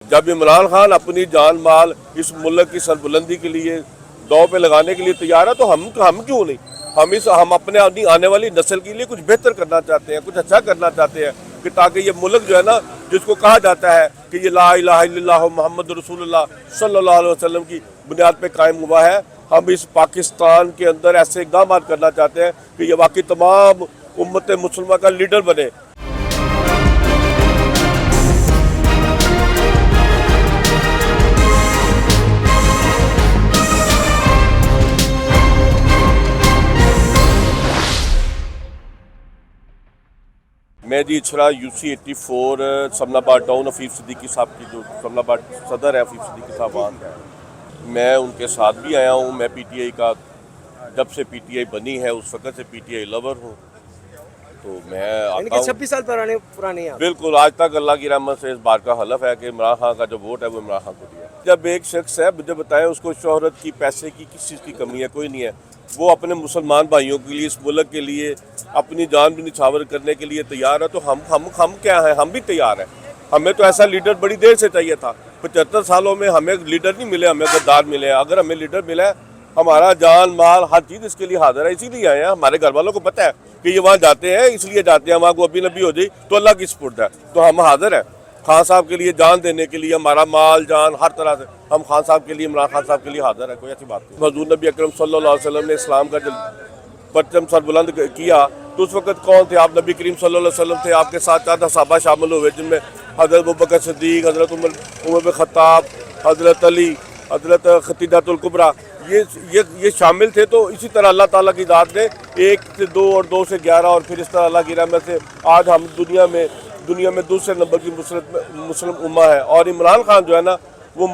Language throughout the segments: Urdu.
جب عمران خان اپنی جان مال اس ملک کی سربلندی کے لیے دو پہ لگانے کے لیے تیار ہے تو ہم کیوں نہیں؟ ہم اپنے آنے والی نسل کے لیے کچھ بہتر کرنا چاہتے ہیں، کچھ اچھا کرنا چاہتے ہیں کہ تاکہ یہ ملک جو ہے نا، جس کو کہا جاتا ہے کہ یہ لا الہ الا اللہ محمد رسول اللہ صلی اللہ علیہ وسلم کی بنیاد پہ قائم ہوا ہے، ہم اس پاکستان کے اندر ایسے اقدامات کرنا چاہتے ہیں کہ یہ واقعی تمام امت مسلمہ کا لیڈر بنے۔ میں جی اچھرا UC84 سمن آباد ٹاؤن حفیظ صدیقی صاحب کی جو سمن آباد صدر ہے حفیظ صدیقی صاحب وہاں ہے، میں ان کے ساتھ بھی آیا ہوں۔ میں PTI کا جب سے PTI بنی ہے اس وقت سے PTI لور ہوں، تو میں آتا ہوں 26 سال پرانے ہیں۔ بالکل، آج تک اللہ کی رحمت سے اس بات کا حلف ہے کہ عمران خان کا جو ووٹ ہے وہ عمران خان کو دیا۔ جب ایک شخص ہے مجھے بتائیں اس کو شہرت کی، پیسے کی، کس چیز کی کمی ہے؟ کوئی نہیں ہے۔ وہ اپنے مسلمان بھائیوں کے لیے، اس ملک کے لیے اپنی جان بھی نچھاور کرنے کے لیے تیار ہے، تو ہم کیا ہیں؟ ہم بھی تیار ہیں۔ ہمیں تو ایسا لیڈر بڑی دیر سے چاہیے تھا۔ 75 سالوں میں ہمیں لیڈر نہیں ملے، ہمیں غدار ملے ہیں۔ اگر ہمیں لیڈر ملا ہے، ہمارا جان مال ہر چیز اس کے لیے حاضر ہے، اسی لیے آئے ہیں۔ ہمارے گھر والوں کو پتہ ہے کہ یہ وہاں جاتے ہیں، اس لیے جاتے ہیں، وہاں کو ابھی نبی ہو جائے تو اللہ کی سپرد ہے، تو ہم حاضر ہیں خان صاحب کے لیے جان دینے کے لیے، ہمارا مال جان ہر طرح سے ہم خان صاحب کے لیے، عمران خان صاحب کے لیے حاضر ہے، کوئی ایسی بات نہیں۔ حضور نبی اکرم صلی اللہ علیہ وسلم نے اسلام کا جب پرچم سر بلند کیا تو اس وقت کون تھے آپ؟ نبی کریم صلی اللہ علیہ وسلم تھے، آپ کے ساتھ 4 صحابہ شامل ہوئے، جن میں حضرت ابوبکر صدیق، حضرت عمر بن خطاب، حضرت علی، حضرت خدیجہ الکبریٰ، یہ شامل تھے۔ تو اسی طرح اللہ تعالیٰ کی ذات نے 1 سے 2 اور 2 سے 11 اور پھر اس طرح اللہ کی رحمت سے آج ہم دنیا میں دوسرے نمبر کی مسلم امہ ہے، اور عمران خان جو ہے نا وہ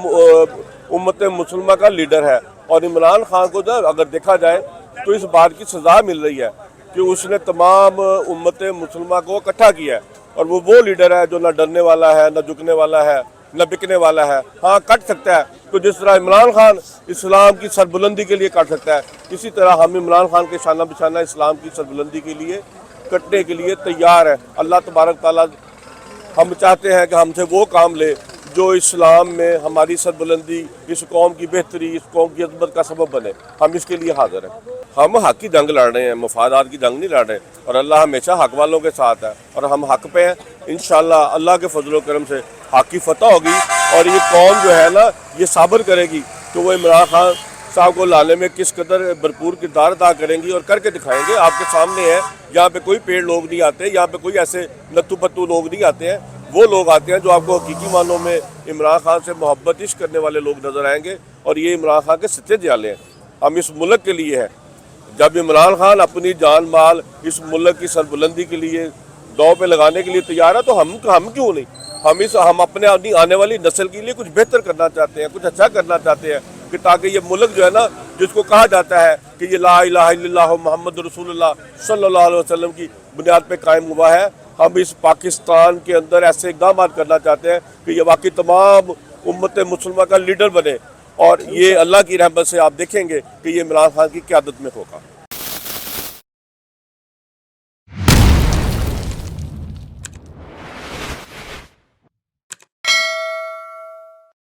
امت مسلمہ کا لیڈر ہے۔ اور عمران خان کو اگر دیکھا جائے تو اس بات کی سزا مل رہی ہے کہ اس نے تمام امت مسلمہ کو اکٹھا کیا ہے، اور وہ لیڈر ہے جو نہ ڈرنے والا ہے، نہ جھکنے والا ہے، نہ بکنے والا ہے۔ ہاں کٹ سکتا ہے، تو جس طرح عمران خان اسلام کی سربلندی کے لیے کٹ سکتا ہے، اسی طرح ہم عمران خان کے شانہ بشانہ اسلام کی سربلندی کے لیے کٹنے کے لیے تیار ہے۔ اللہ تبارک تعالیٰ ہم چاہتے ہیں کہ ہم سے وہ کام لے جو اسلام میں ہماری سربلندی، اس قوم کی بہتری، اس قوم کی عظمت کا سبب بنے۔ ہم اس کے لیے حاضر ہیں۔ ہم حق کی جنگ لڑ رہے ہیں، مفادات کی جنگ نہیں لڑ رہے، اور اللہ ہمیشہ حق والوں کے ساتھ ہے، اور ہم حق پہ ہیں۔ انشاءاللہ اللہ کے فضل و کرم سے حق کی فتح ہوگی، اور یہ قوم جو ہے نا یہ صبر کرے گی کہ وہ عمران خان صاحب کو لانے میں کس قدر بھرپور کردار ادا کریں گی، اور کر کے دکھائیں گے۔ آپ کے سامنے ہے، یہاں پہ کوئی پیڑ لوگ نہیں آتے، یہاں پہ کوئی ایسے لتو پتو لوگ نہیں آتے ہیں، وہ لوگ آتے ہیں جو آپ کو حقیقی معنوں میں عمران خان سے محبت عشق کرنے والے لوگ نظر آئیں گے، اور یہ عمران خان کے سچے جالے ہیں۔ ہم اس ملک کے لیے ہیں۔ جب عمران خان اپنی جان مال اس ملک کی سربلندی کے لیے دو پہ لگانے کے لیے تیار ہے تو ہم کیوں نہیں؟ ہم اپنے آنے والی نسل کے لیے کچھ بہتر کرنا چاہتے ہیں، کچھ اچھا کرنا چاہتے ہیں کہ تاکہ یہ ملک جو ہے نا، جس کو کہا جاتا ہے کہ یہ لا الہ الا اللہ محمد رسول اللہ صلی اللہ علیہ وسلم کی بنیاد پہ قائم ہوا ہے، ہم اس پاکستان کے اندر ایسے اقدامات کرنا چاہتے ہیں کہ یہ واقعی تمام امت مسلمہ کا لیڈر بنے، اور یہ اللہ کی رحمت سے آپ دیکھیں گے کہ یہ عمران خان کی قیادت میں ہوگا۔